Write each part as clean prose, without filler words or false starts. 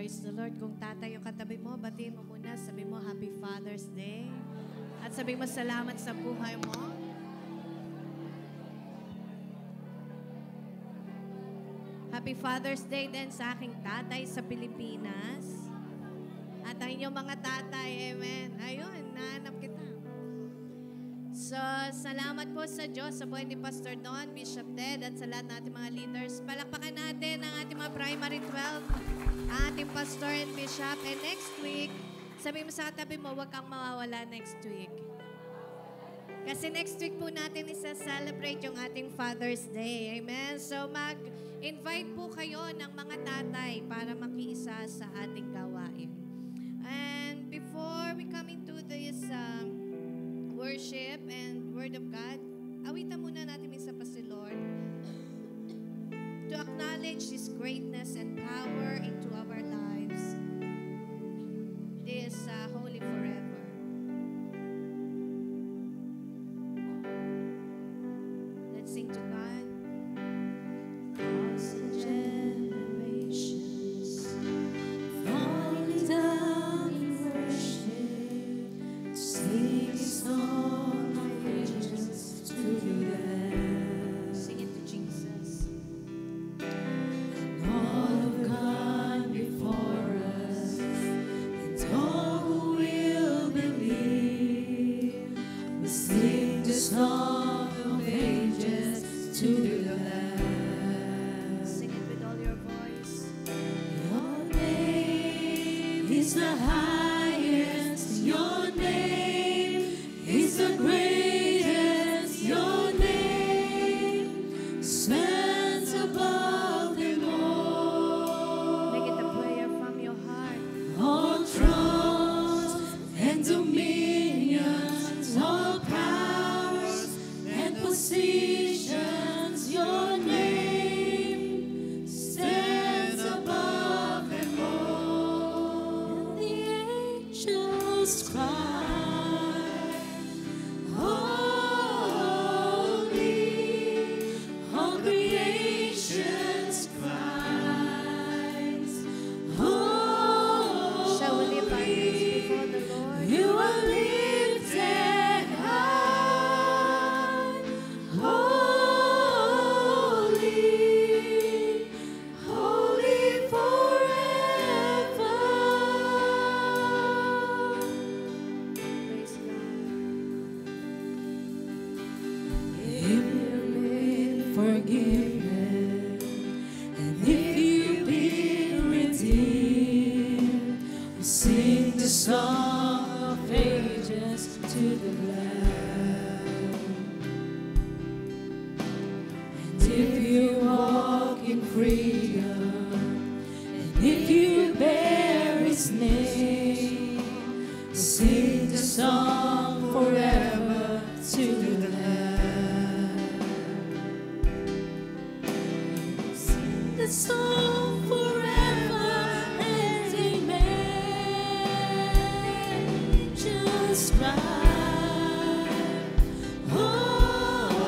Praise the Lord. Kung tatay yung katabi mo, batiin mo muna. Sabi mo, Happy Father's Day. At sabi mo, salamat sa buhay mo. Happy Father's Day din sa aking tatay sa Pilipinas. At ang inyong mga tatay, amen. Ayun, nahanap kita. So, salamat po sa Diyos, sa buhay ni Pastor Don, Bishop Ted, at sa lahat ng ating mga leaders. Palakpakan natin ang ating mga primary 12, ang ating pastor and bishop. And next week, sabi mo sa katabi mo, huwag kang mawawala next week. Kasi next week po natin isa-celebrate yung ating Father's Day. Amen? So, mag-invite po kayo ng mga tatay para makiisa sa ating gawain. And before we come into this worship and Word of God, awitan muna natin isa pa si Lord to acknowledge His greatness and power into our lives. This holy forever. Let's sing to God. Thousand generations falling down in worship, sing a song of ages to them. Sing it to Jesus. And all of God before us, and all who will believe, we sing the song of ages to the Lamb. Sing it with all your voice. Your name is the highest. Your name is the greatest. Your name stands above them all. Make it a prayer from your heart. All thrones and dominions, all powers and positions, your name stands above them all. And the angels cry, holy, all creations cries, holy. Shall we lift our hands before the Lord? You are lifted high, holy, holy forever. Praise God. If you've been forgiven, and if you've been redeemed, we sing the song of ages to the Lamb. And if you walk in freedom, and if you bear His name, we sing the song forever to the Lamb. Sing the song forever and amen. Just cry, holy,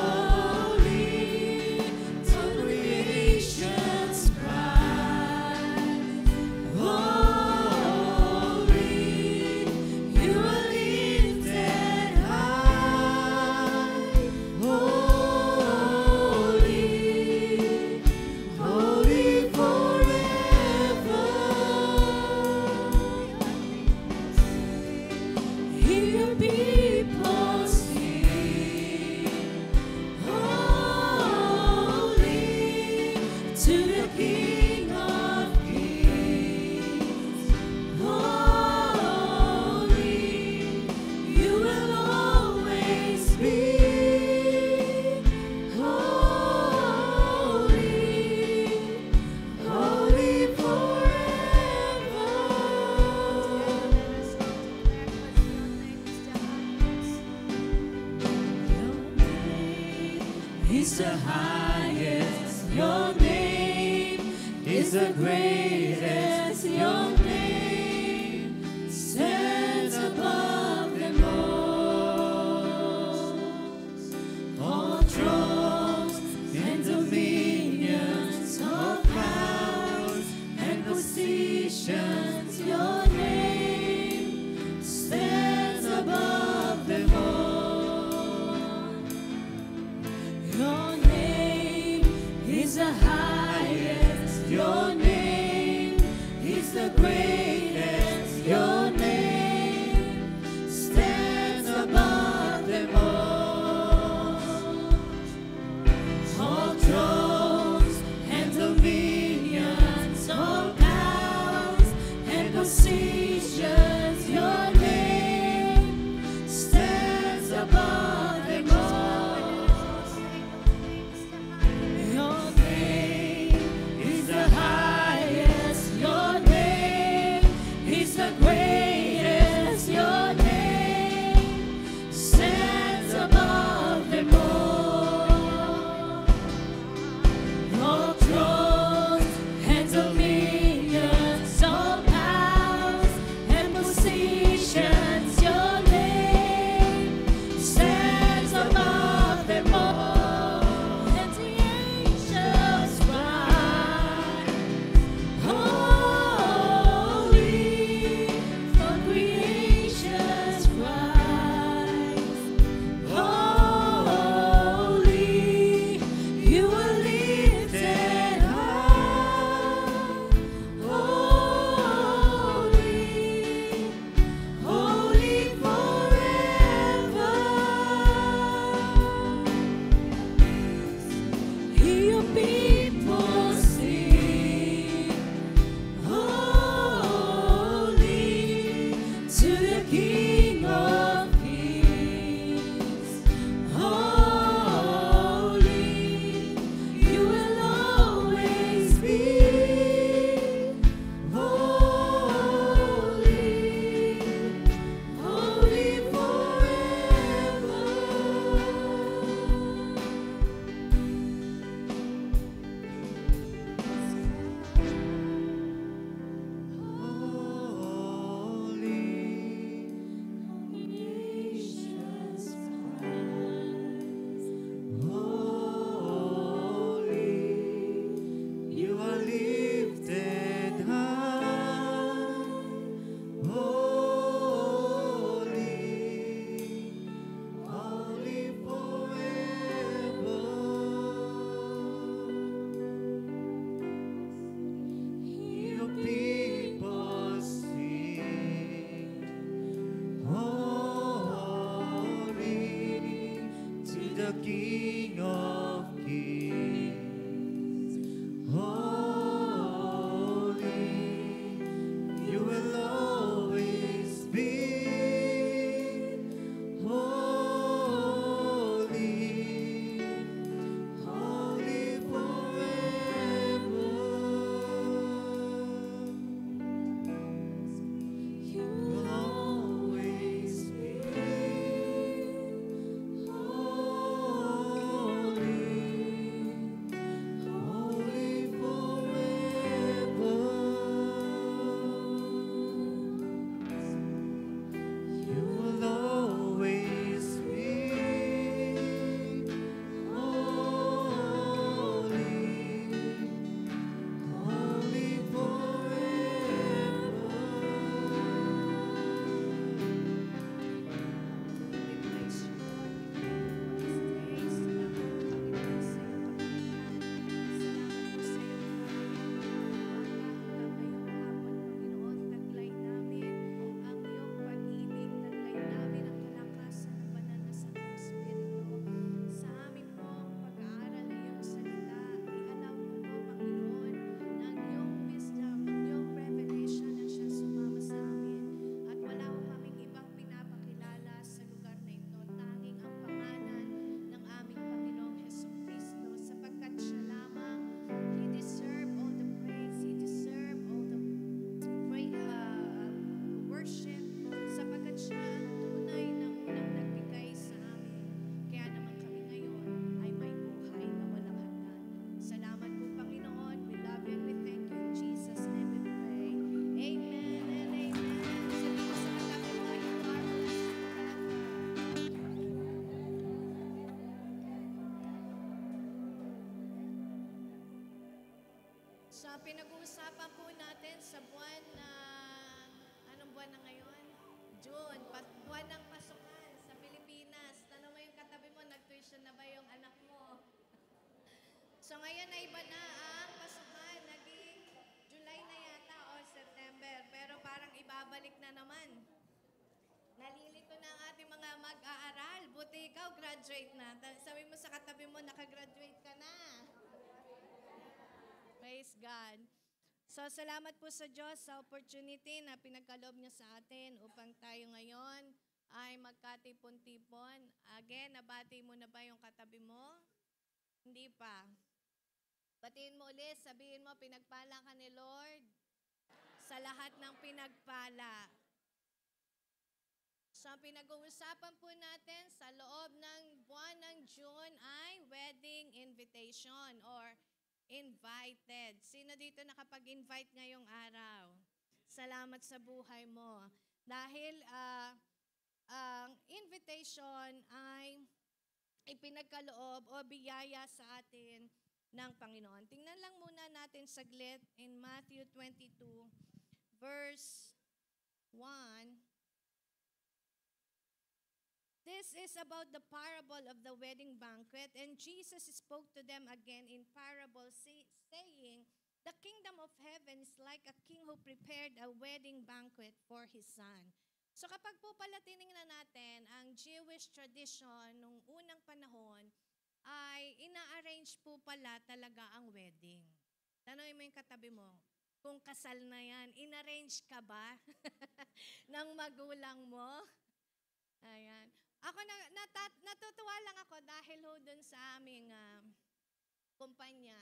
till creations cry, holy, you are lifted high, holy, holy forever. Hear your people sing, holy, to the King of Kings, holy, you will always be, holy, holy forever. Your name is the highest. Your name is the greatest. Your name stands above them all. All thrones and dominions, all powers and positions. the highest. Your name is the greatest. Your name stands above them all. All thrones and dominions, all powers and positions. Your name stands above them all. Your name is the highest. Your name is the greatest. Your name stands above them all. All thrones and dominions, all powers and positions. Your name stands above them all. And the angels cry, holy, for creation's cries, holy, you are lifted high, holy, holy forever. Hear your people sing, holy, to the King of Kings. Holy, you will always be. Holy, holy forever. Nations rise. Holy, you are lifted high. Holy, holy forever. Your people sing, holy, to the King of Kings. Holy, you will always be. Holy, holy forever. You Will always be. Holy, holy forever. You will always be. Holy, holy So, pinag-uusapan po natin sa buwan na, anong buwan na ngayon? June, buwan ng pasukan sa Pilipinas. Tanong mo yung katabi mo, nag-tuition na ba yung anak mo? So ngayon na iba na ang pasukan. Naging July na yata o September. Pero parang ibabalik na naman. Nalilito na ang ating mga mag-aaral. Buti ikaw, graduate na. Sabi mo sa katabi mo, nakagraduate ka na. Praise God. So, salamat po sa Diyos sa opportunity na pinagkaloob niya sa atin upang tayo ngayon ay magkatipon-tipon. Again, nabati mo na ba yung katabi mo? Hindi pa. Batiin mo ulit, sabihin mo, pinagpala ka ni Lord sa lahat ng pinagpala. So, ang pinag-uusapan po natin sa loob ng buwan ng June ay wedding invitation or invited. Sino dito nakapag-invite ngayong araw? Salamat sa buhay mo. Dahil ang invitation ay ipinagkaloob o biyaya sa atin ng Panginoon. Tingnan lang muna natin saglit in Matthew 22, verse 1. This is about the parable of the wedding banquet, and Jesus spoke to them again in parable, saying, "The kingdom of heaven is like a king who prepared a wedding banquet for his son." So kapag po pala tinignan natin ang Jewish tradition nung unang panahon, ay ina-arrange po pala talaga ang wedding. Tanongin mo yung katabi mo, kung kasal na yan, in-arrange ka ba ng magulang mo? Ayan. Ako natutuwa lang ako dahil ho dun sa aming kumpanya,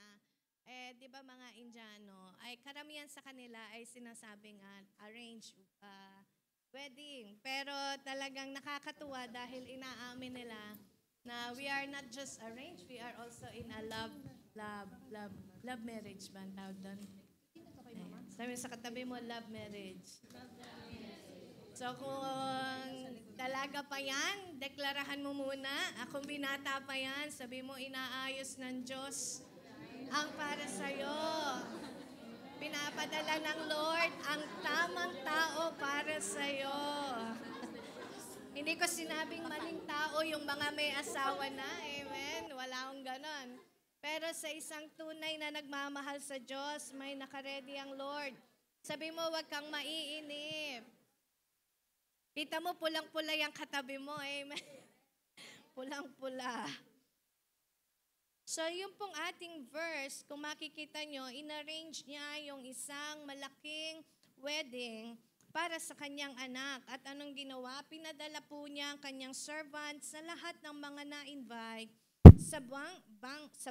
di ba mga Indiano, ay karamihan sa kanila ay sinasabing arrange wedding. Pero talagang nakakatuwa dahil inaamin nila na we are not just arranged, we are also in a love marriage ba ang tawag doon? Sabi sa katabi mo, love marriage. So kung dalaga pa yan, deklarahan mo muna. Kung binata pa yan, sabi mo inaayos ng Diyos ang para sa'yo. Pinapadala ng Lord ang tamang tao para sa'yo. Hindi ko sinabing maling tao yung mga may asawa na. Amen? Wala akong ganon. Pero sa isang tunay na nagmamahal sa Diyos, may nakaredy ang Lord. Sabi mo, huwag kang maiinip. Kita mo, pulang-pula yung katabi mo. Amen? Pulang-pula. So, yung pong ating verse, kung makikita nyo, inarrange niya yung isang malaking wedding para sa kanyang anak. At anong ginawa? Pinadala po niya ang kanyang servant sa lahat ng mga na-invite sa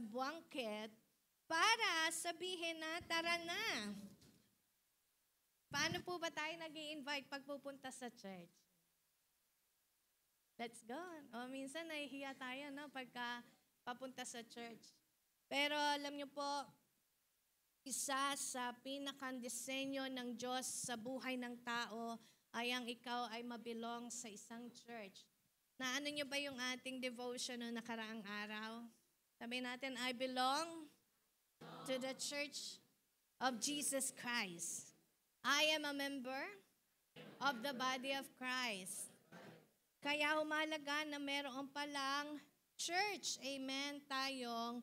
banquet para sabihin na, tara na. Paano po ba tayo nag-i-invite pag pupunta sa church? Let's go. O minsan nahihiya tayo no, pagka papunta sa church. Pero alam niyo po, isa sa pinakang-disenyo ng Diyos sa buhay ng tao ay ang ikaw ay mabilong sa isang church. Naano niyo ba yung ating devotion noong nakaraang araw? Sabi natin, I belong to the Church of Jesus Christ. I am a member of the body of Christ. Kaya humalaga na meron palang church, amen, tayong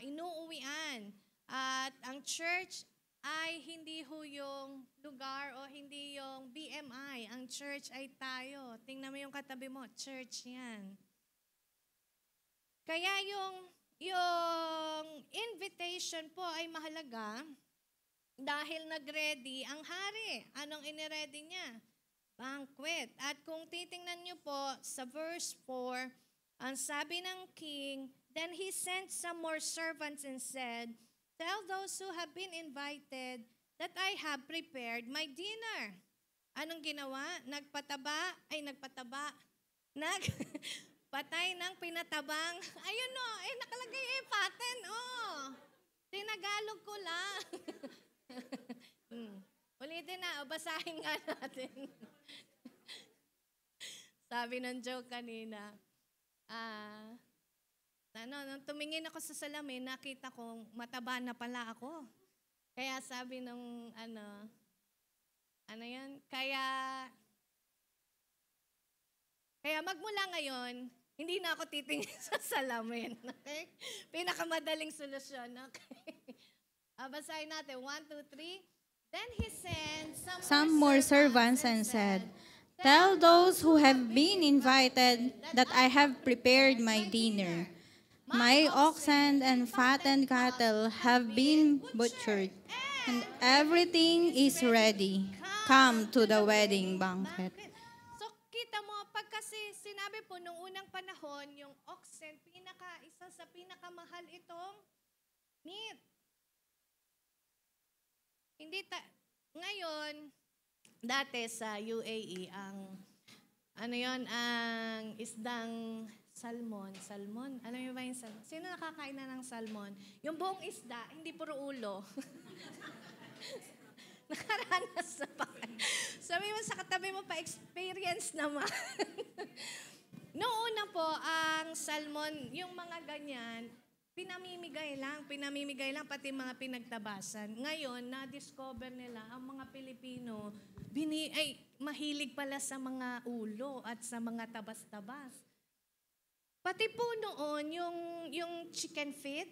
inuuwian. At ang church ay hindi ho yung lugar o hindi yung BMI. Ang church ay tayo. Tingnan mo yung katabi mo, church yan. Kaya yung invitation po ay mahalaga. Dahil nag-ready ang hari. Anong iniready niya? Banquet. At kung titingnan niyo po sa verse 4, ang sabi ng king, then he sent some more servants and said, "Tell those who have been invited that I have prepared my dinner." Anong ginawa? Nagpatay ng pinatabang. Ayun o, nakalagay paten. Tinagalog ko lang. Ulitin na, basahin nga natin. Sabi ng joke kanina, nung tumingin ako sa salamin, nakita kong mataba na pala ako. Kaya sabi nung, kaya magmula ngayon, Hindi na ako titingin sa salamin. Okay? Pinakamadaling solusyon. Okay? Basahin natin. 1, 2, 3. Then he sent Some more servants and said, "Tell those who have been invited that I have prepared my dinner. My oxen and fattened cattle have been butchered, and everything is ready. Come to the wedding banquet." So, kita mo, pag kasi sinabi po, nung unang panahon, yung oxen, isa sa pinakamahal itong meat. Ngayon, dati sa UAE, ang isdang salmon. Alam niyo ba yung salmon? Sino nakakain na ng salmon? Yung buong isda, hindi puro ulo. Nakaranas na pa. Sabi mo sa katabi mo pa, experience naman. Noong una po, ang salmon, yung mga ganyan, pinamimigay lang, pati mga pinagtabasan. Ngayon, na-discover nila, ang mga Pilipino, mahilig pala sa mga ulo at sa mga tabas-tabas. Pati po noon, yung chicken feet,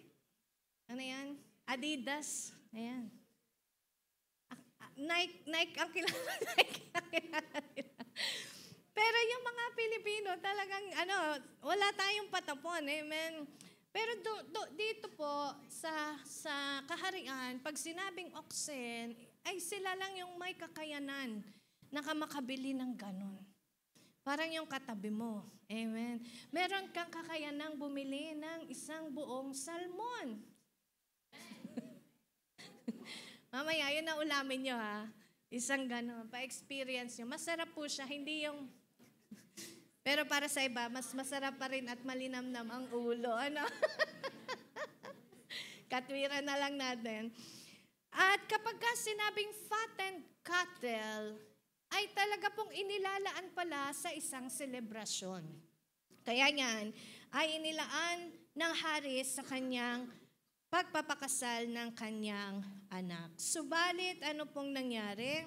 ano yan? Adidas, ayan. Nike ang kilala, nila. Pero yung mga Pilipino, talagang, wala tayong patapon, amen. Pero dito po, sa kaharian, pag sinabing oxen, ay sila lang yung may kakayanan na makabili ng ganon. Parang yung katabi mo. Amen. Meron kang kakayanang bumili ng isang buong salmon. Mamaya, yun ang ulamin nyo ha. Isang ganon, pa-experience nyo. Masarap po siya, hindi yung... Pero para sa iba, mas masarap pa rin at malinamnam ang ulo. Ano? Katwiran na lang natin. At kapag sinabing fattened cattle, ay talaga pong inilalaan pala sa isang selebrasyon. Kaya yan, ay inilaan ng hari sa kanyang pagpapakasal ng kanyang anak. Subalit, ano pong nangyari?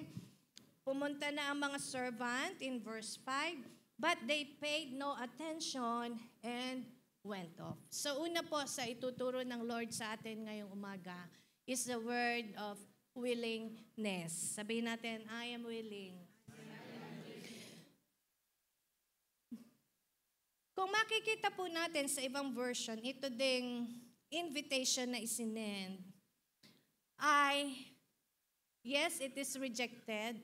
Pumunta na ang mga servant in verse 5, but they paid no attention and went off. So una po sa ituturo ng Lord sa atin ngayong umaga is the word of willingness. Sabihin natin, I am willing. Kung makikita po natin sa ibang version, ito ding invitation na isinend ay, yes, it is rejected,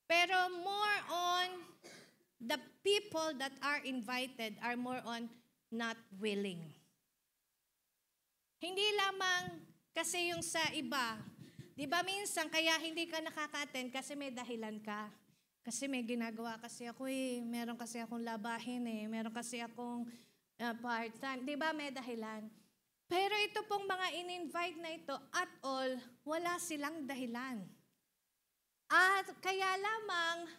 pero more on the people that are invited are more on not willing. Hindi lamang kasi yung sa iba, di ba minsan kaya hindi ka nakaka-attend kasi may dahilan ka. Kasi may ginagawa kasi ako meron kasi akong labahin meron kasi akong part-time. Di ba may dahilan? Pero ito pong mga in-invite na ito at all, wala silang dahilan. At kaya lamang,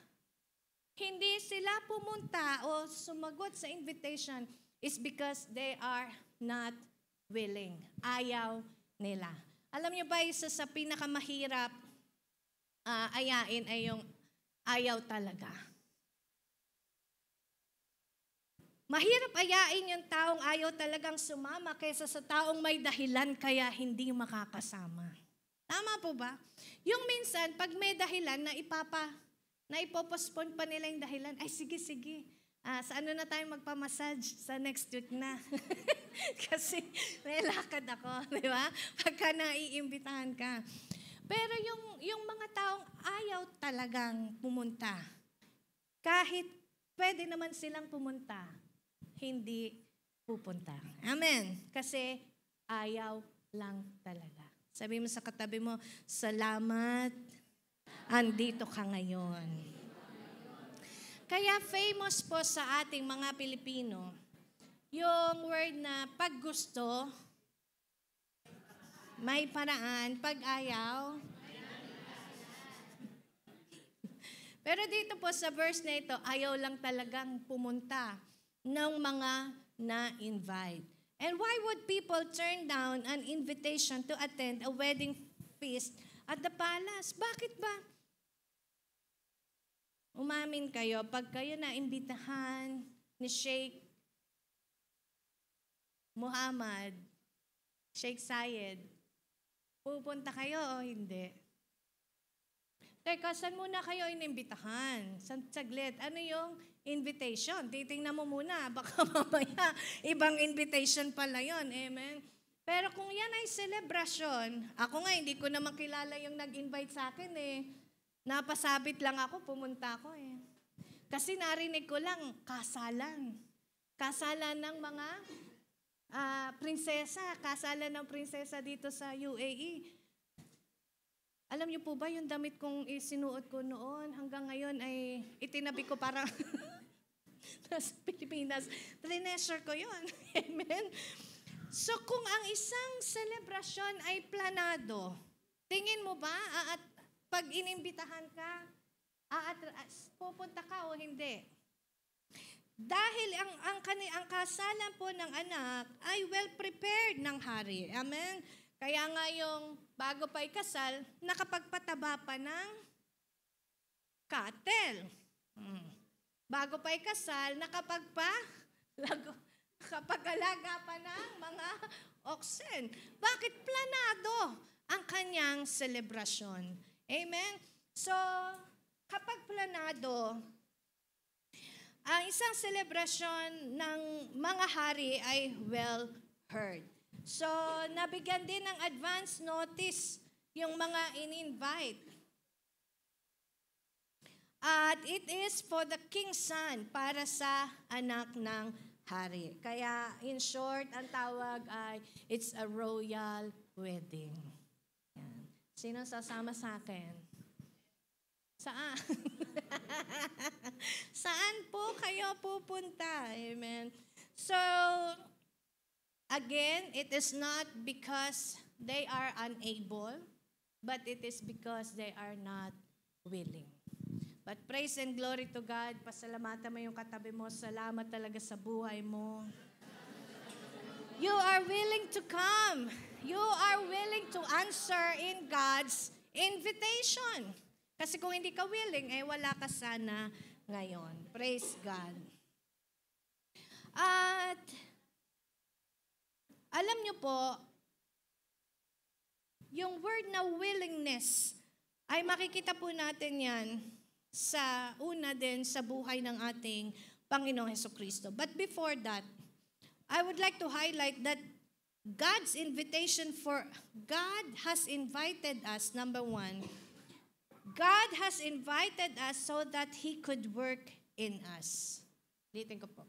hindi sila pumunta o sumagot sa invitation is because they are not willing. Ayaw nila. Alam niyo ba, isa sa pinakamahirap ayain ay yung ayaw talaga. Mahirap ayain yung taong ayaw talagang sumama kaysa sa taong may dahilan kaya hindi makakasama. Tama po ba? Yung minsan, pag may dahilan na ipopospone pa nila yung dahilan, ay sige. Sa ano na tayo magpamassage? Sa next week na. Kasi may lakad ako, di ba? Pagka naiimbitahan ka. Pero yung mga taong ayaw talagang pumunta, kahit pwede naman silang pumunta, hindi pupunta. Amen. Kasi ayaw lang talaga. Sabi mo sa katabi mo, salamat, andito ka ngayon. Kaya famous po sa ating mga Pilipino, yung word na pag gusto, may paraan, pag ayaw. Pero dito po sa verse na ito, ayaw lang talagang pumunta ng mga na-invite. And why would people turn down an invitation to attend a wedding feast at the palace? Bakit ba? Umamin kayo, pag kayo na-imbitahan ni Sheikh Muhammad, Sheikh Zayed, pupunta kayo o hindi? Teka, saan muna kayo inimbitahan? Saglit, ano yung invitation? Titingnan mo muna, baka mamaya ibang invitation pala yon. Amen? Pero kung yan ay celebration, ako nga hindi ko na makilala yung nag-invite sa akin eh. Napasabit lang ako, pumunta ako eh. Kasi narinig ko lang, kasalan. Kasalan ng mga prinsesa, kasalan ng prinsesa dito sa UAE. Alam niyo po ba yung damit kong isinuot ko noon hanggang ngayon ay itinabi ko para nasa Pilipinas. Treasure ko yun. Amen? So kung ang isang celebration ay planado, tingin mo ba at pag inimbitahan ka, pupunta ka o hindi? Dahil ang kasalan po ng anak ay well prepared ng hari. Amen? Kaya nga yung bago pa ikasal, nakapagpataba pa ng cattle. Bago pa ikasal, nakapag-alaga pa ng mga oxen. Bakit planado ang kanyang selebrasyon? Amen? So, kapag planado, ang isang selebrasyon ng mga hari ay well heard. So, nabigyan din ng advance notice yung mga in-invite. At it is for the king's son, para sa anak ng hari. Kaya, in short, ang tawag ay, it's a royal wedding. Yan. Sino sasama sa akin? Saan? Saan po kayo pupunta? Amen. So, again, it is not because they are unable, but it is because they are not willing. But praise and glory to God. Pasalamatan mo yung katabi mo. Salamat talaga sa buhay mo. You are willing to come. You are willing to answer in God's invitation. Kasi kung hindi ka willing, wala ka sana ngayon. Praise God. At alam niyo po, yung word na willingness, ay makikita po natin yan sa una din sa buhay ng ating Panginoong Hesukristo. But before that, I would like to highlight that God has invited us, number one, God has invited us so that He could work in us. Ulitin ko po.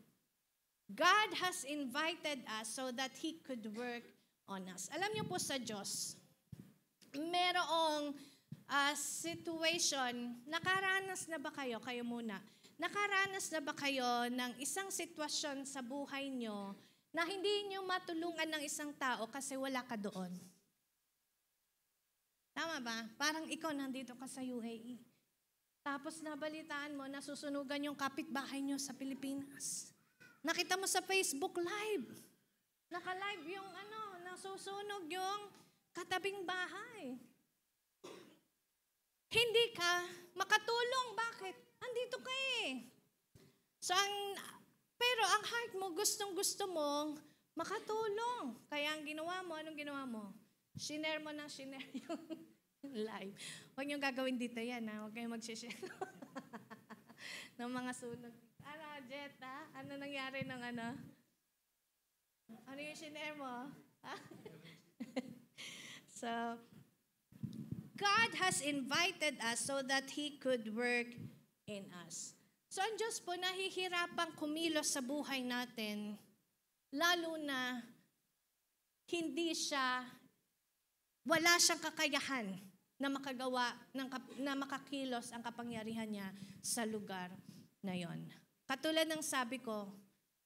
God has invited us so that He could work on us. Alam niyo po sa Diyos, merong situation, nakaranas na ba kayo? Kayo muna. Nakaranas na ba kayo ng isang sitwasyon sa buhay nyo na hindi nyo matulungan ng isang tao kasi wala ka doon? Tama ba? Parang ikaw nandito ka sa UAE. Tapos nabalitaan mo, nasusunugan yung kapitbahay nyo sa Pilipinas. Nakita mo sa Facebook Live. Naka-live yung nasusunog yung katabing bahay. Hindi ka makatulong. Bakit? Andito ka eh. So, pero ang heart mo, gustong-gusto mong makatulong. Kaya ang ginawa mo, anong ginawa mo? Shinare mo ng shinare yung live. Huwag niyong gagawin dito yan, ha? Huwag kayong mag-share ng mga sunog. Jet, ha? Ano nangyari ng ano? Ano yung shinare mo? So, God has invited us so that He could work in us. So, ang Diyos po nahihirapang kumilos sa buhay natin, lalo na wala siyang kakayahan na makagawa, na makakilos ang kapangyarihan niya sa lugar na yon. Katulad ng sabi ko,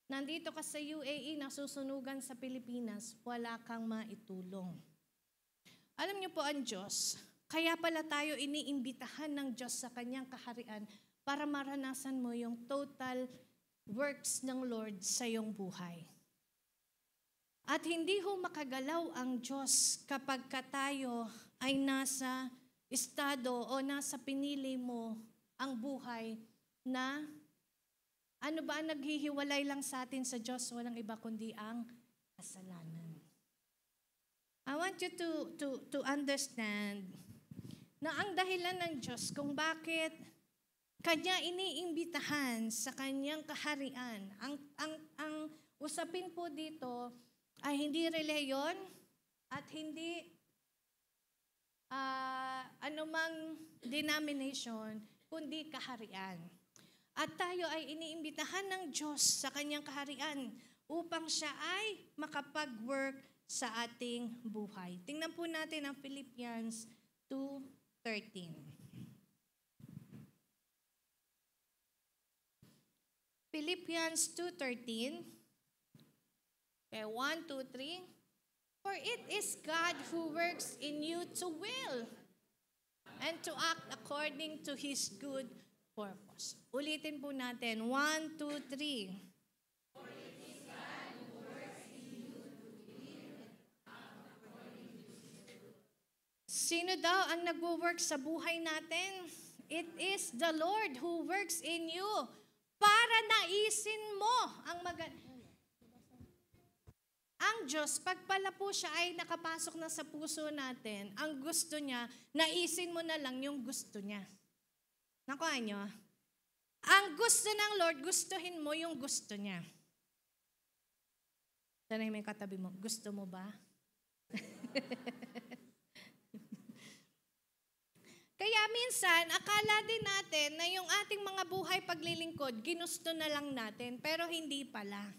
nandito ka sa UAE, nasusunugan sa Pilipinas, wala kang maitulong. Alam niyo po ang Diyos, kaya pala tayo iniimbitahan ng Diyos sa kanyang kaharian para maranasan mo yung total works ng Lord sa iyong buhay. At hindi ho makagalaw ang Diyos kapag tayo ay nasa estado o nasa pinili mo ang buhay na naghihiwalay lang sa atin sa Diyos, walang iba kundi ang kasalanan. I want you to understand na ang dahilan ng Diyos kung bakit Kanya iniimbitahan sa Kanyang kaharian. Ang usapin po dito ay hindi reliyon at hindi anumang denomination, kundi kaharian. At tayo ay iniimbitahan ng Diyos sa Kanyang kaharian upang siya ay makapag-work sa ating buhay. Tingnan po natin ang Philippians 2:13. Philippians 2:13. Okay, 1, 2, 3. For it is God who works in you to will and to act according to His good purpose. Ulitin po natin. 1, 2, 3. Sino daw ang nagwo-work sa buhay natin? It is the Lord who works in you para naisin mo ang Ang Diyos, pag pala po siya ay nakapasok na sa puso natin, ang gusto niya, naisin mo na lang yung gusto niya. Nakuha niyo? Ang gusto ng Lord, gustuhin mo yung gusto niya. Tanay may katabi mo, gusto mo ba? Kaya minsan, akala din natin na yung ating mga buhay paglilingkod, ginusto na lang natin, pero hindi pala.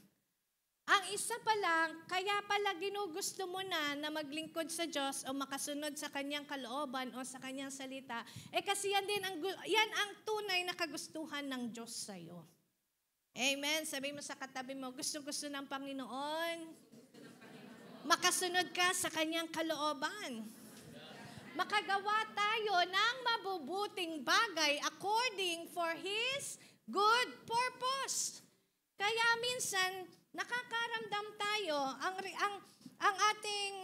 Ang isa pa lang, kaya pala ginugusto mo na maglingkod sa Diyos o makasunod sa Kanyang kalooban o sa Kanyang salita, kasi yan ang tunay na kagustuhan ng Diyos sa'yo. Amen? Sabi mo sa katabi mo, gusto-gusto ng Panginoon. Makasunod ka sa Kanyang kalooban. Makagawa tayo ng mabubuting bagay according for His good purpose. Kaya minsan, nakakaramdam tayo, ang ating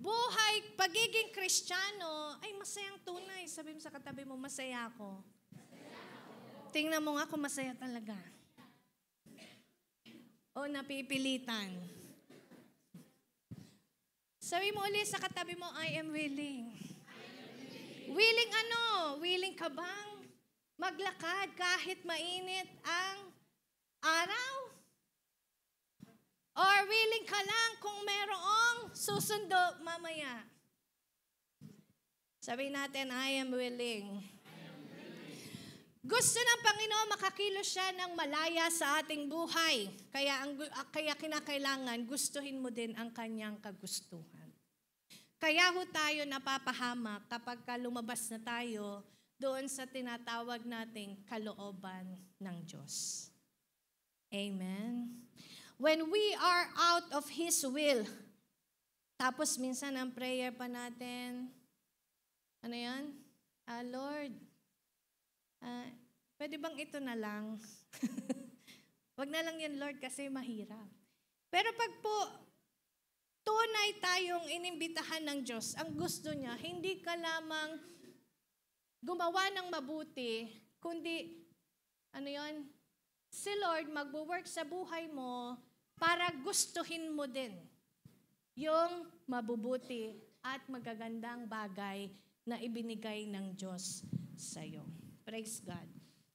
buhay, pagiging Kristiyano, ay masayang tunay. Sabi mo sa katabi mo, masaya ako. Tingnan mo nga kung masaya talaga. O napipilitan. Sabi mo ulit sa katabi mo, I am willing. Willing ano? Willing ka bang maglakad kahit mainit ang araw? Or willing ka lang kung merong susundo mamaya? Sabi natin, I am willing. Gusto ng Panginoon makakilos siya ng malaya sa ating buhay. Kaya kinakailangan gustuhin mo din ang Kanyang kagustuhan. Kaya ho tayo napapahamak kapag lumabas na tayo doon sa tinatawag nating kalooban ng Diyos. Amen? When we are out of His will, tapos minsan ang prayer pa natin, ano yan? Lord, pwede bang ito na lang? Wag na lang yan, Lord, kasi mahirap. Pero pag po, tunay tayong inimbitahan ng Diyos, ang gusto niya, hindi ka lamang gumawa ng mabuti, kundi, si Lord magwo-work sa buhay mo para gustuhin mo din yung mabubuti at magagandang bagay na ibinigay ng Diyos sa'yo. Praise God.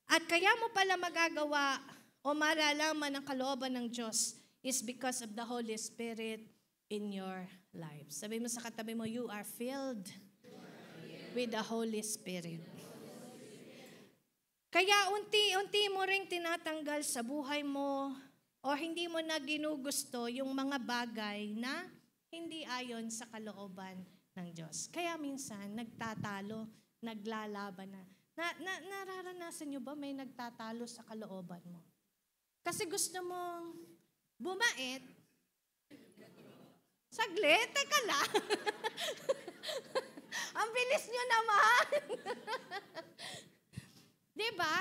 At kaya mo pala magagawa o malalaman ang kalooban ng Diyos is because of the Holy Spirit in your life. Sabi mo sa katabi mo, you are filled with the Holy Spirit. Kaya unti-unti mo ring tinatanggal sa buhay mo o hindi mo na ginugusto yung mga bagay na hindi ayon sa kalooban ng Diyos. Kaya minsan, nagtatalo, naglalaban na. Nararanasan nyo ba may nagtatalo sa kalooban mo? Kasi gusto mong bumait. Saglit, teka lang. Ang bilis nyo naman. Diba?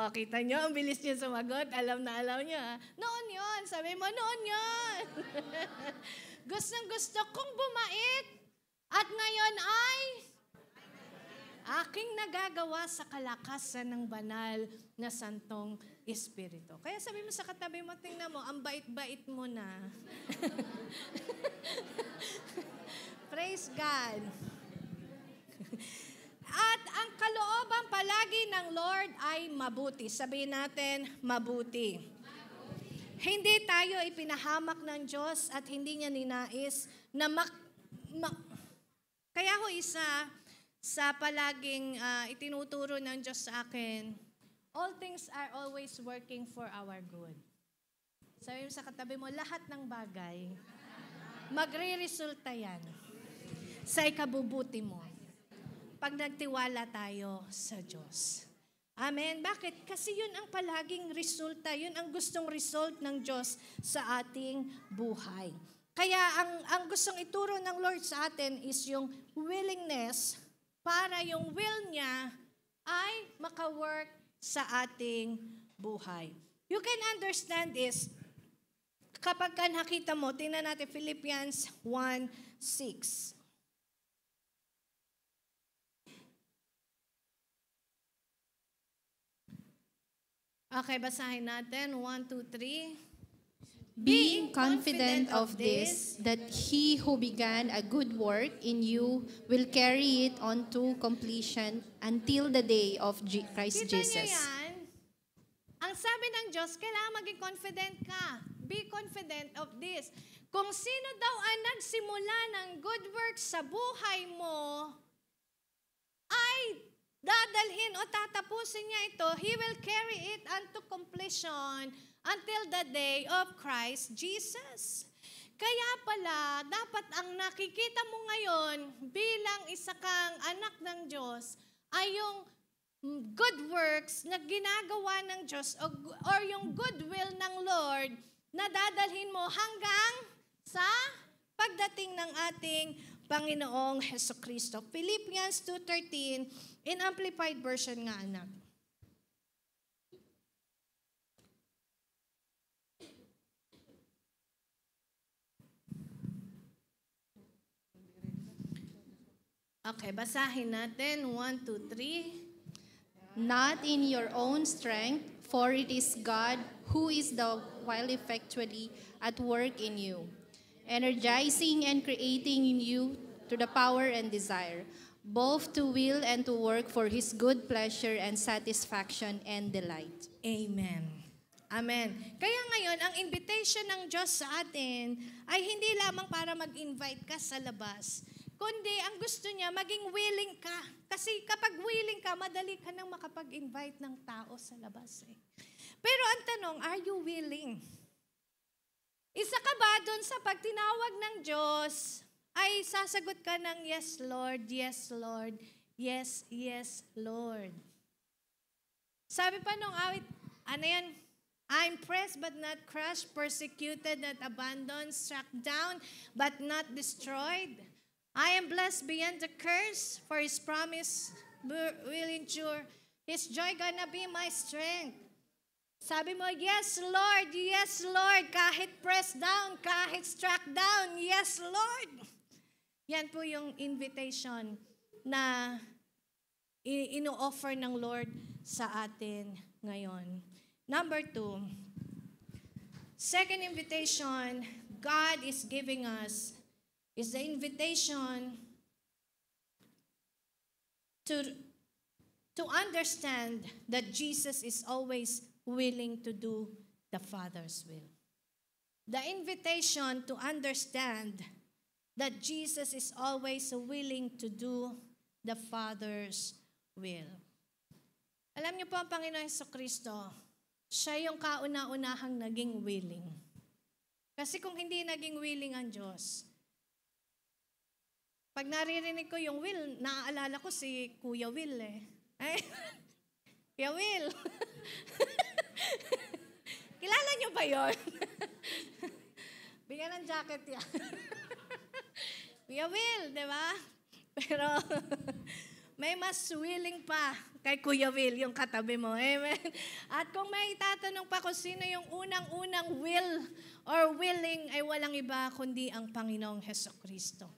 Kita nyo, ang bilis nyo sumagot. Alam nyo. Noon yun. Sabi mo, noon yun. Gustong-gusto kong bumait. At ngayon ay aking nagagawa sa kalakasan ng banal na santong Espiritu. Kaya sabi mo sa katabi mo, tingnan mo, ang bait-bait mo na. Praise God. At ang kalooban palagi ng Lord ay mabuti. Sabihin natin, mabuti. Hindi tayo ipinahamak ng Diyos at hindi niya ninais na kaya ho isa sa palaging itinuturo ng Diyos sa akin, all things are always working for our good. Sabi mo sa katabi mo, lahat ng bagay, magre-resulta yan sa ikabubuti mo pag nagtiwala tayo sa Diyos. Amen? Bakit? Kasi yun ang palaging resulta, yun ang gustong result ng Diyos sa ating buhay. Kaya ang gustong ituro ng Lord sa atin is yung willingness para yung will niya ay maka-work sa ating buhay. You can understand this kapag nakita mo, tingnan natin Philippians 1:6. Okay, basahin natin. 1, 2, 3. Being confident of this, that he who began a good work in you will carry it on to completion until the day of Christ Kita Jesus. niyo yan? Ang sabi ng Diyos, kailangan maging confident ka. Be confident of this. Kung sino daw ang nagsimula ng good work sa buhay mo, ay dadalhin o tatapusin niya ito, He will carry it unto completion until the day of Christ Jesus. Kaya pala, dapat ang nakikita mo ngayon bilang isa kang anak ng Diyos ay yung good works na ginagawa ng Diyos or yung goodwill ng Lord na dadalhin mo hanggang sa pagdating ng ating Panginoong Hesukristo. Philippians 2:13 in Amplified Version nga, anak. Okay, basahin natin. 1, 2, 3. Not in your own strength, for it is God who is the while effectually at work in you, energizing and creating in you to the power and desire, both to will and to work for His good pleasure and satisfaction and delight. Amen. Amen. Kaya ngayon, ang invitation ng Diyos sa atin ay hindi lamang para mag-invite ka sa labas, kundi ang gusto niya, maging willing ka. Kasi kapag willing ka, madali ka nang makapag-invite ng tao sa labas. Pero ang tanong, are you willing? Isa ka ba doon sa pag tinawag ng Diyos, ay sasagot ka ng yes, Lord, yes, Lord, yes, yes, Lord. Sabi pa nung awit, ano yan? I'm pressed but not crushed, persecuted, not abandoned, struck down but not destroyed. I am blessed beyond the curse, for His promise will endure. His joy gonna be my strength. Sabi mo, yes, Lord, kahit pressed down, kahit struck down, yes, Lord. Yan po yung invitation na ino-offer ng Lord sa atin ngayon. Number 2, second invitation God is giving us is the invitation to understand that Jesus is always willing to do the Father's will. The invitation to understand that Jesus is always willing to do the Father's will. Alam niyo po ang Panginoon Jesucristo, siya yung kauna-unahang naging willing. Kasi kung hindi naging willing ang Diyos, pag naririnig ko yung will, naaalala ko si Kuya Will eh. Ay, Kuya Will. Kilala niyo ba yun? Bigyan ng jacket yan. Kuya Will, di ba? Pero may mas willing pa kay Kuya Will, yung katabi mo. Amen? At kung may itatanong pa kung sino yung unang-unang will or willing, ay walang iba kundi ang Panginoong Hesukristo.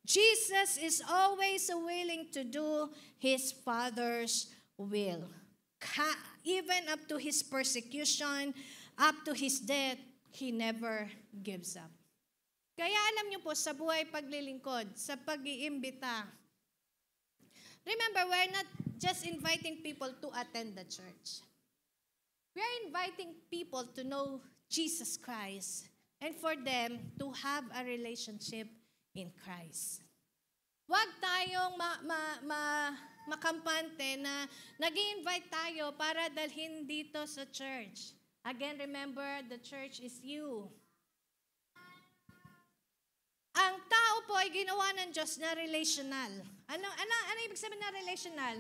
Jesus is always willing to do His Father's will. even up to his persecution, up to his death, he never gives up. Kaya alam niyo po, sa buhay paglilingkod, sa pag-iimbita, remember, we're not just inviting people to attend the church. We're inviting people to know Jesus Christ and for them to have a relationship in Christ. Huwag tayong makampante na nag-i-invite tayo para dalhin dito sa church. Again, remember, the church is you. Ang tao po ay ginawa ng Diyos na relational. Ano ibig sabihin na relational?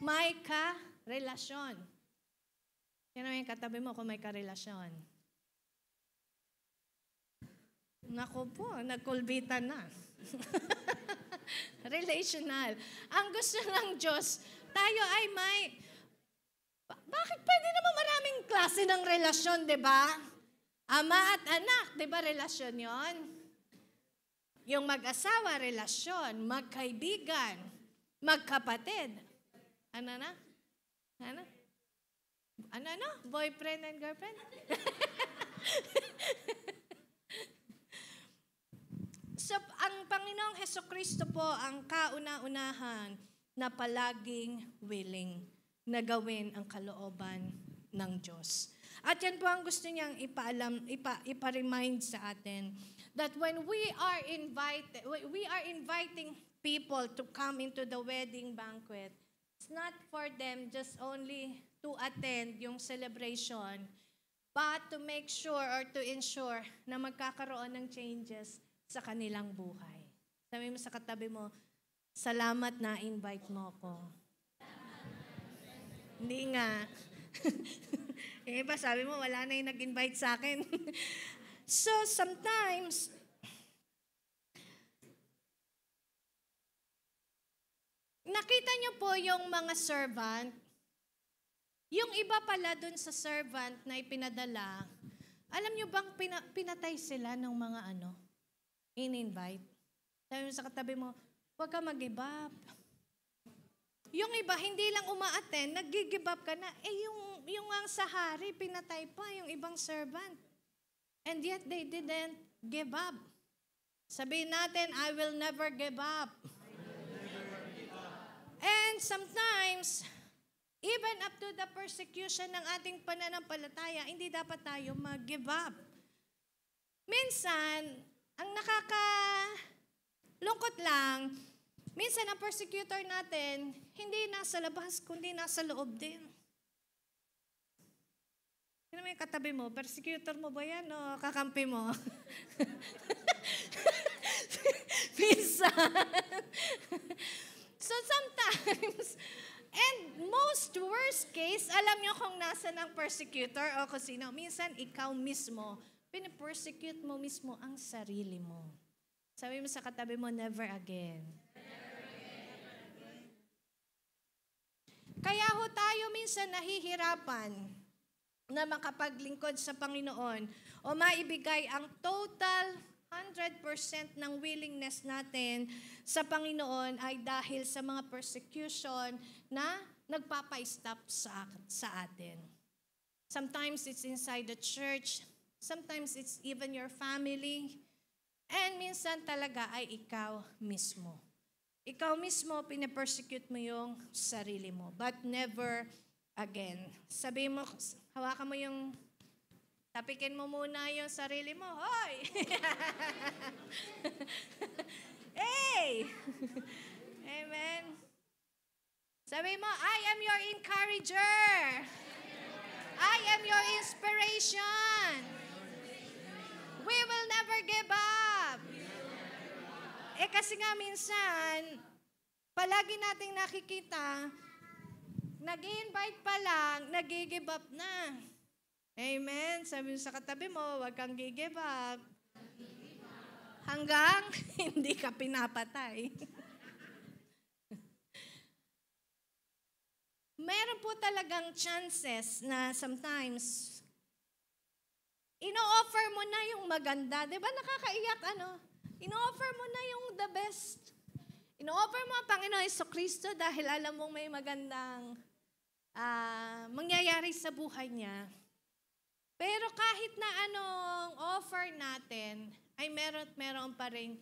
May ka-relasyon. Yan yung katabi mo kung may ka-relasyon. Naku po, nagkulbitan na. Relational. Ang gusto ng Diyos, tayo ay may... Bakit pwede naman maraming klase ng relasyon, di ba? Ama at anak, di ba relasyon yon? Yung mag-asawa, relasyon. Magkaibigan. Magkapatid. Ano na? Ano? Boyfriend and girlfriend? So, ang Panginoong Hesukristo po ang kauna-unahan na palaging willing na gawin ang kalooban ng Diyos. At yan po ang gusto niyang ipa-remind sa atin that when we are inviting people to come into the wedding banquet, it's not for them just only to attend yung celebration, but to make sure or to ensure na magkakaroon ng changes sa kanilang buhay. Sabi mo sa katabi mo, salamat na invite mo ako. Hindi nga. Yung iba sabi mo, wala na yung nag-invite sa akin. So sometimes, nakita niyo po yung mga servant, yung iba pala dun sa servant na ipinadala, alam niyo bang pinatay sila ng mga in-invite? Sabi mo sa katabi mo, huwag ka mag-give up. Yung iba, hindi lang uma-attend, nag-give up ka na. Yung ang sa hari, pinatay pa yung ibang servant. And yet, they didn't give up. Sabihin natin, I will never give up. And sometimes, even up to the persecution ng ating pananampalataya, hindi dapat tayo mag-give up. Minsan, ang nakakalungkot lang, minsan ang persecutor natin, hindi nasa labas, kundi nasa loob din. Sino may katabi mo? Persecutor mo ba yan o kakampi mo? Minsan. So sometimes, and most worst case, alam nyo kung nasa ng persecutor o kung sino. Minsan, ikaw mismo, pinipersecute mo mismo ang sarili mo. Sabi mo sa katabi mo, never again. Kaya ho tayo minsan nahihirapan na makapaglingkod sa Panginoon o maibigay ang total 100% ng willingness natin sa Panginoon ay dahil sa mga persecution na nagpapa-stop sa atin. Sometimes it's inside the church, sometimes it's even your family, and minsan talaga ay ikaw mismo. Ikaw mismo, pinapersecute mo yung sarili mo, but never again. Sabi mo, hawakan mo yung, tapikin mo muna yung sarili mo. Hoy! Hey! Amen. Sabi mo, I am your encourager. I am your inspiration. We will never give up. Kasi nga minsan, palagi nating nakikita, nag-i-invite pa lang, nag-i-give up na. Amen. Sabi sa katabi mo, huwag kang gi-give up. Hanggang hindi ka pinapatay. Meron po talagang chances na sometimes, ino-offer mo na yung maganda. Di ba nakakaiyak ino-offer mo na yung the best. Ino-offer mo ang Panginoon Jesucristo dahil alam mong may magandang mangyayari sa buhay niya. Pero kahit na anong offer natin, ay meron pa rin,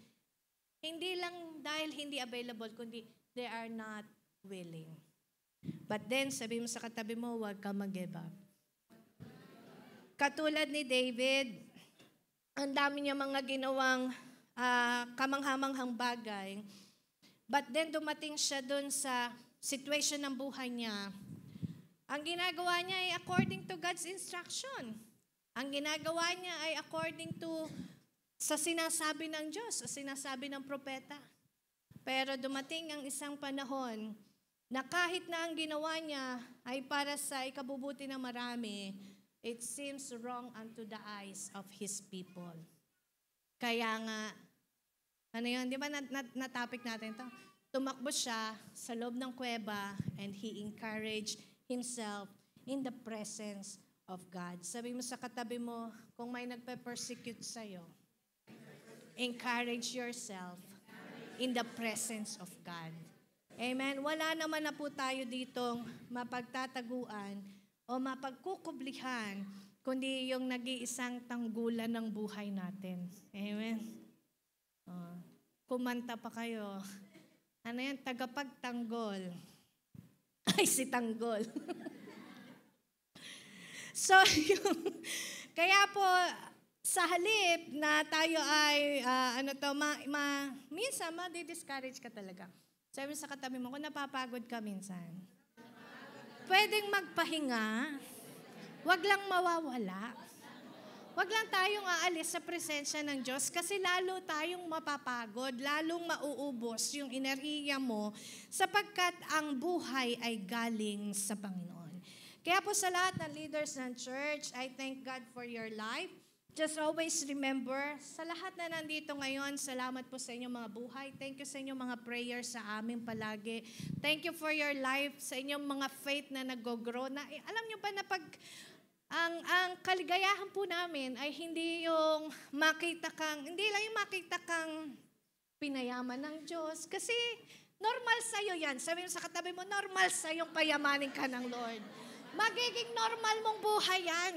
hindi lang dahil hindi available, kundi they are not willing. But then, sabi mo sa katabi mo, huwag ka mag-give up. Katulad ni David, ang dami niya mga ginawang kamanghamanghang bagay. But then, dumating siya dun sa situation ng buhay niya. Ang ginagawa niya ay according to God's instruction. Ang ginagawa niya ay according to sa sinasabi ng Diyos, sa sinasabi ng propeta. Pero dumating ang isang panahon na kahit na ang ginawa niya ay para sa ikabubuti ng marami, it seems wrong unto the eyes of His people. Kaya nga, ano yun, di ba na-topic natin ito? Tumakbo siya sa loob ng kuweba and he encouraged himself in the presence of God. Sabi mo sa katabi mo, kung may nagpe-persecute sa'yo, encourage yourself in the presence of God. Amen? Wala naman na po tayo ditong mapagtataguan o mapagkukublihan, kundi yung nag-iisang tanggulan ng buhay natin. Amen? Kumanta pa kayo. Ano yan? Tagapagtanggol. Ay, si Tanggol. So, kaya po, sa halip na tayo ay, minsan, ma-discourage ka talaga. Sabi sa katabi mo, kung napapagod ka minsan, pwedeng magpahinga, wag lang mawawala. Wag lang tayong aalis sa presensya ng Diyos kasi lalo tayong mapapagod, lalong mauubos yung enerhiya mo sapagkat ang buhay ay galing sa Panginoon. Kaya po sa lahat ng leaders ng church, I thank God for your life. Just always remember, sa lahat na nandito ngayon, salamat po sa inyong mga buhay. Thank you sa inyong mga prayers sa amin palagi. Thank you for your life, sa inyong mga faith na nag-grow. Na, alam nyo ba na pag ang kaligayahan po namin ay hindi yung hindi lang yung makita kang pinayaman ng Diyos. Kasi normal sa'yo yan. Sabi mo sa katabi mo, normal sa'yong payamanin ka ng Lord. Magiging normal mong buhay yan.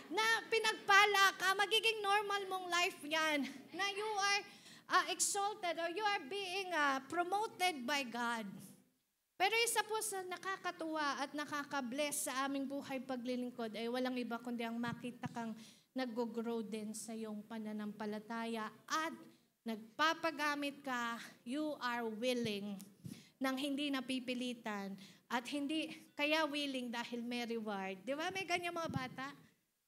Na pinagpala ka, magiging normal mong life yan. Na you are exalted or you are being promoted by God. Pero isa po sa nakakatuwa at nakaka-bless sa aming buhay paglilingkod ay walang iba kundi ang makita kang nag-grow din sa iyong pananampalataya at nagpapagamit ka, you are willing nang hindi napipilitan at hindi kaya willing dahil may reward. Di ba may ganyan mga bata?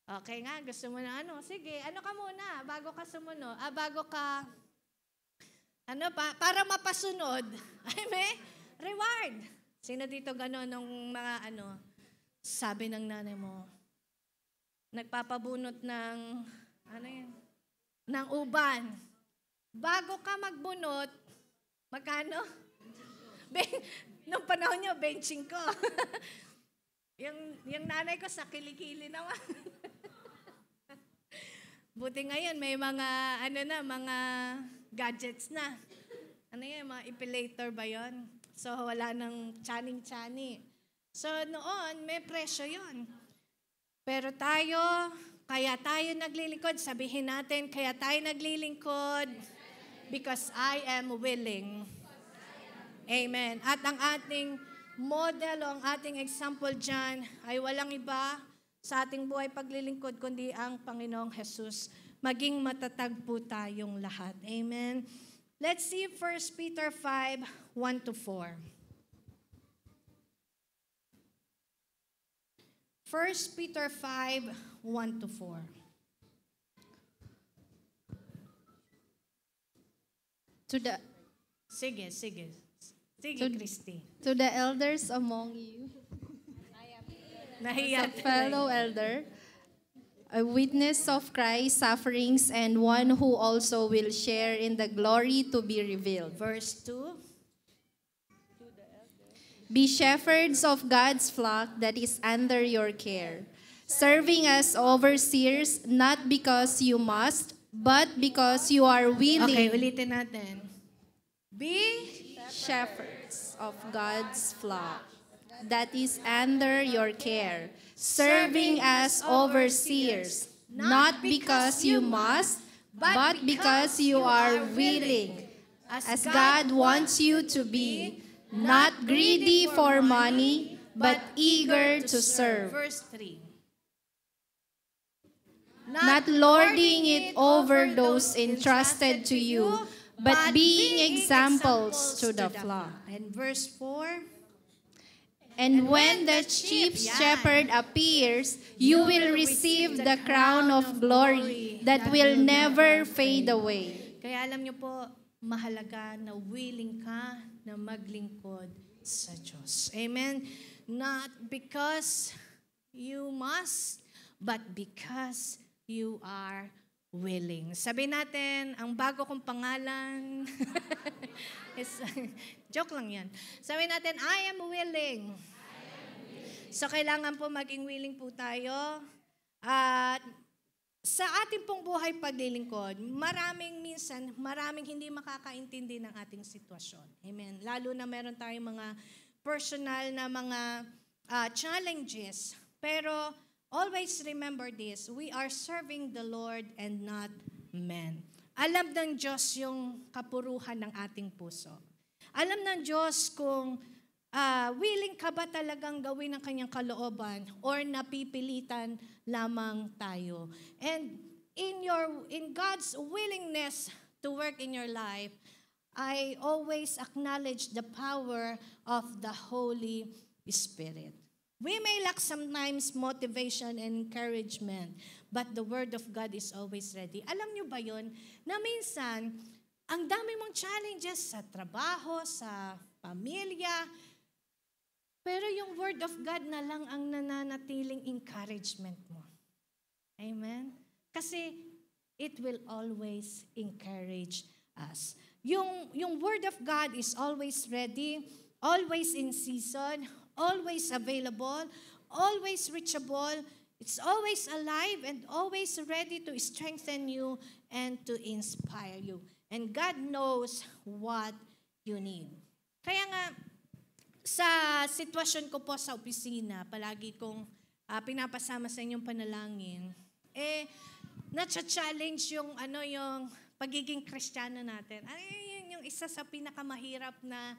Okay nga, gusto mo na sige, ka muna bago ka sumunod, para mapasunod. Ay, may reward. Sino dito gano'n nung mga sabi ng nanay mo, nagpapabunot ng, ng uban. Bago ka magbunot, magkano? Nung panahon niyo, benching ko. yung nanay ko sa kilikili naman. Buti ngayon, may mga, mga gadgets na. Mga epilator ba yon? So, wala nang tiyaning-tiyani. So, noon, may presyo yon. Pero kaya tayo naglilingkod, sabihin natin, kaya tayo naglilingkod because I am willing. Amen. At ang ating model o ang ating example dyan ay walang iba sa ating buhay paglilingkod kundi ang Panginoong Jesus. Maging matatag po tayong lahat. Amen. Let's see 1 Peter 5, 1-4. 1 Peter 5, 1-4. Sige, Christy. To the elders among you, Nahiya. a fellow elder, a witness of Christ's sufferings, and one who also will share in the glory to be revealed. Verse 2. Be shepherds of God's flock that is under your care, serving as overseers, not because you must, but because you are willing. Okay, ulitin natin. Be Shepherds of God's flock that is under your care, serving as overseers, not because you must, but because you are willing, as God wants you to be, not greedy for money, but eager to serve, Verse 3. not lording it over those entrusted to you, but being examples to the flock. And verse 4. And when the chief shepherd appears, you will receive the crown of glory that will never fade away. Kaya alam niyo po, mahalaga na willing ka na maglingkod sa Diyos. Amen? Not because you must, but because you are willing. Sabi natin, ang bago kong pangalan, is, joke lang yan. Sabi natin, I am willing. So, kailangan po maging willing po tayo. At sa ating pong buhay paglilingkod, maraming hindi makakaintindi ng ating sitwasyon. Amen. Lalo na meron tayong mga personal na mga challenges. Pero, always remember this, we are serving the Lord and not men. Alam ng Diyos yung kapuruhan ng ating puso. Alam ng Diyos kung willing ka ba talagang gawin ang kanyang kalooban or napipilitan lamang tayo. And in God's willingness to work in your life, I always acknowledge the power of the Holy Spirit. We may lack sometimes motivation and encouragement, but the Word of God is always ready. Alam niyo ba yun? Na minsan, ang dami mong challenges sa trabaho, sa pamilya, pero yung Word of God na lang ang nananatiling encouragement mo. Amen? Kasi it will always encourage us. Yung Word of God is always ready, always in season, always available, always reachable, it's always alive and always ready to strengthen you and to inspire you. And God knows what you need. Kaya nga, sa sitwasyon ko po sa opisina, palagi kong pinapasama sa inyong panalangin, na-challenge yung pagiging Kristiyano natin. Yun yung isa sa pinakamahirap na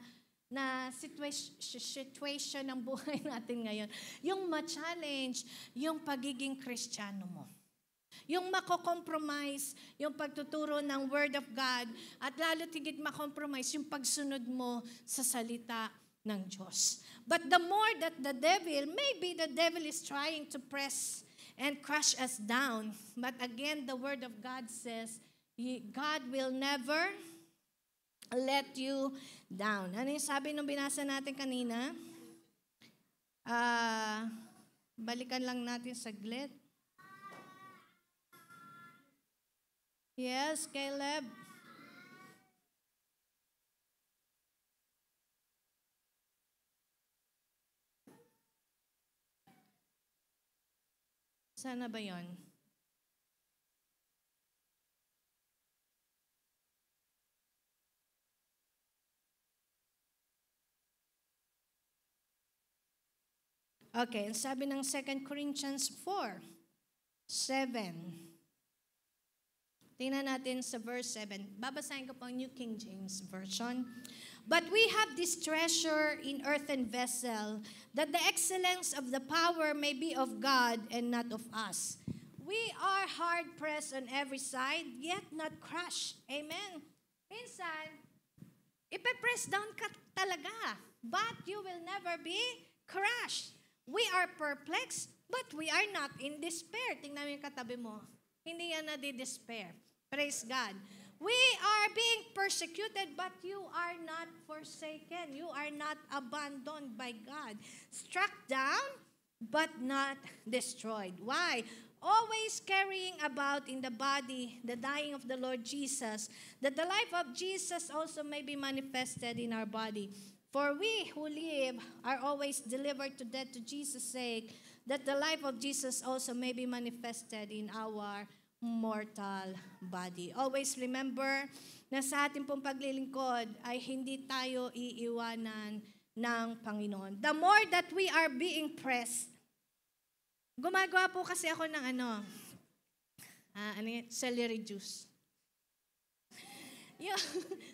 situation ng buhay natin ngayon. Yung ma-challenge yung pagiging Kristiyano mo. Yung mako-compromise, yung pagtuturo ng Word of God, at lalo tigit makompromise yung pagsunod mo sa salita ng Diyos. But the more that maybe the devil is trying to press and crush us down. But again, the Word of God says, God will never let you down. Ano yung sabi nung binasa natin kanina? Balikan lang natin saglit. Yes, Caleb. Sana ba yon? Okay, sabi ng 2 Corinthians 4:7. Tingnan natin sa verse 7. Babasahin ko po ang New King James Version. But we have this treasure in earthen vessel, that the excellence of the power may be of God and not of us. We are hard pressed on every side, yet not crushed. Amen. Minsan, ipe-press down ka talaga, but you will never be crushed. We are perplexed, but we are not in despair. Tingnan mo yung katabi mo. Hindi yan nadi-despair. Praise God. We are being persecuted, but you are not forsaken. You are not abandoned by God. Struck down, but not destroyed. Why? Always carrying about in the body the dying of the Lord Jesus, that the life of Jesus also may be manifested in our body. For we who live are always delivered to death to Jesus' sake, that the life of Jesus also may be manifested in our mortal body. Always remember na sa ating pong paglilingkod ay hindi tayo iiwanan ng Panginoon. The more that we are being pressed, gumagawa po kasi ako ng celery juice. Yung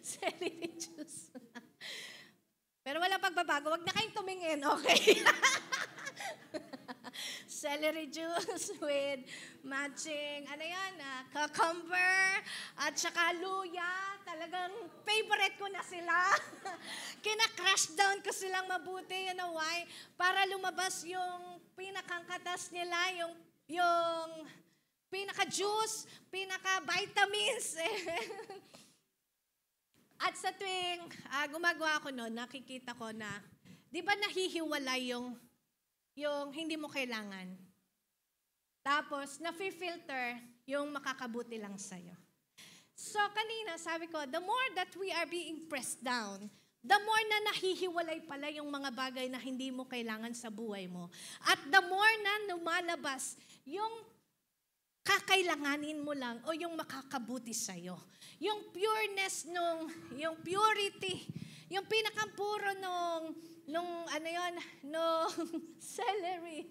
celery juice. Pero wala pagbabago. Huwag na kayong tumingin, okay? Celery juice with matching, cucumber, at saka luya. Talagang favorite ko na sila. Kina-crush down ko silang mabuti. You know why? Para lumabas yung pinakangkatas nila, yung pinaka-juice, pinaka-vitamins. At sa tuwing gumagawa ko noon, nakikita ko na, di ba nahihiwalay yung hindi mo kailangan. Tapos, nafi-filter yung makakabuti lang sa'yo. So, kanina, sabi ko, the more that we are being pressed down, the more na nahihiwalay pala yung mga bagay na hindi mo kailangan sa buhay mo. At the more na lumalabas yung kakailanganin mo lang o yung makakabuti sa'yo. Yung pureness yung purity, yung pinakampuro nung celery.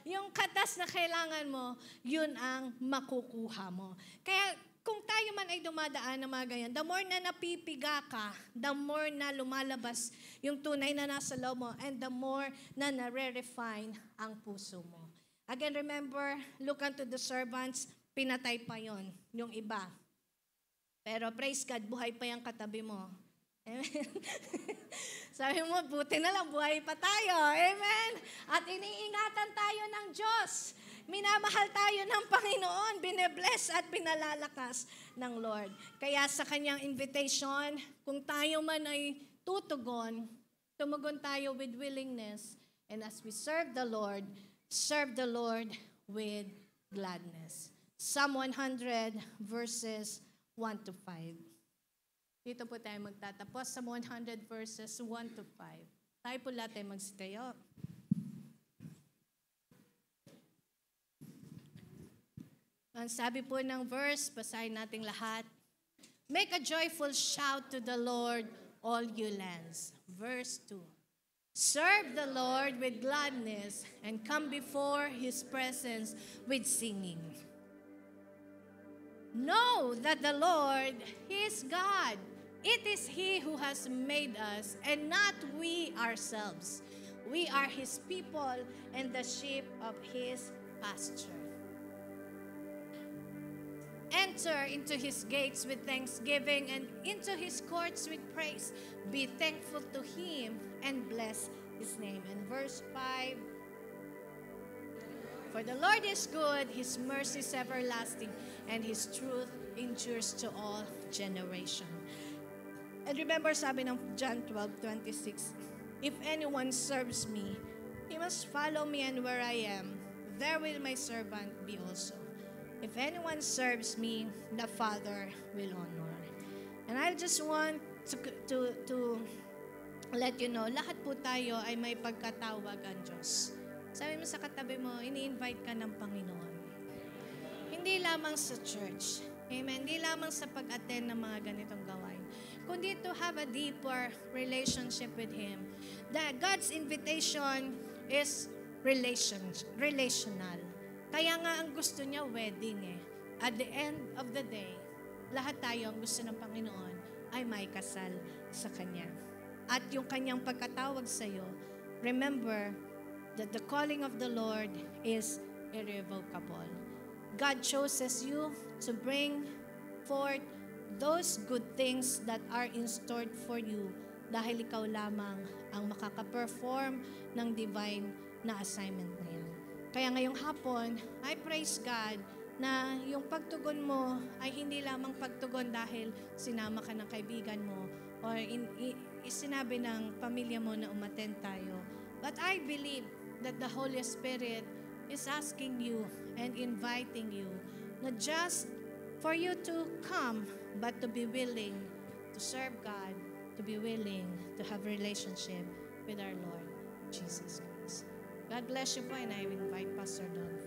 Yung katas na kailangan mo, yun ang makukuha mo. Kaya kung tayo man ay dumadaan ng mga ganyan, the more na napipiga ka, the more na lumalabas yung tunay na nasa loob mo, and the more na nare-refine ang puso mo. Again, remember, look unto the servants, pinatay pa yon yung iba. Pero praise God, buhay pa yung katabi mo. Amen. Sabi mo, buti na lang, buhay pa tayo. Amen. At iniingatan tayo ng Diyos. Minamahal tayo ng Panginoon. Binebless at pinalalakas ng Lord. Kaya sa kanyang invitation, kung tayo man ay tumugon tayo with willingness. And as we serve the Lord with gladness. Psalm 100 verses 1 to 5. Dito po tayo magtatapos sa 100 verses 1 to 5. Tayo po lahat tayo magsitayo. Ang sabi po ng verse, basahin nating lahat. Make a joyful shout to the Lord, all you lands. Verse 2. Serve the Lord with gladness and come before His presence with singing. Know that the Lord, He is God. It is He who has made us and not we ourselves. We are His people and the sheep of His pasture. Enter into His gates with thanksgiving and into His courts with praise. Be thankful to Him and bless His name. And verse 5, for the Lord is good, His mercy is everlasting, and His truth endures to all generation. And remember, sabi ng John 12:26, if anyone serves me, he must follow me, and where I am, there will my servant be also. If anyone serves me, the Father will honor. And I just want to let you know, lahat po tayo ay may pagkatawag ang Diyos. Sabi mo sa katabi mo, ini-invite ka ng Panginoon. Hindi lamang sa church. Amen. Hindi lamang sa pag-attend ng mga ganitong gawain. Kundi to have a deeper relationship with Him. That God's invitation is relational. Kaya nga ang gusto niya, wedding eh. At the end of the day, lahat tayo ang gusto ng Panginoon ay may kasal sa Kanya. At yung Kanyang pagkatawag sa iyo, remember that the calling of the Lord is irrevocable. God chooses you to bring forth those good things that are in store for you dahil ikaw lamang ang makaka-perform ng divine na assignment na yan. Kaya ngayong hapon, I praise God na yung pagtugon mo ay hindi lamang pagtugon dahil sinama ka ng kaibigan mo or sinabi ng pamilya mo na umattend tayo. But I believe that the Holy Spirit is asking you and inviting you not just for you to come, but to be willing to serve God, to be willing to have relationship with our Lord Jesus Christ. God bless you po, and I invite Pastor Don.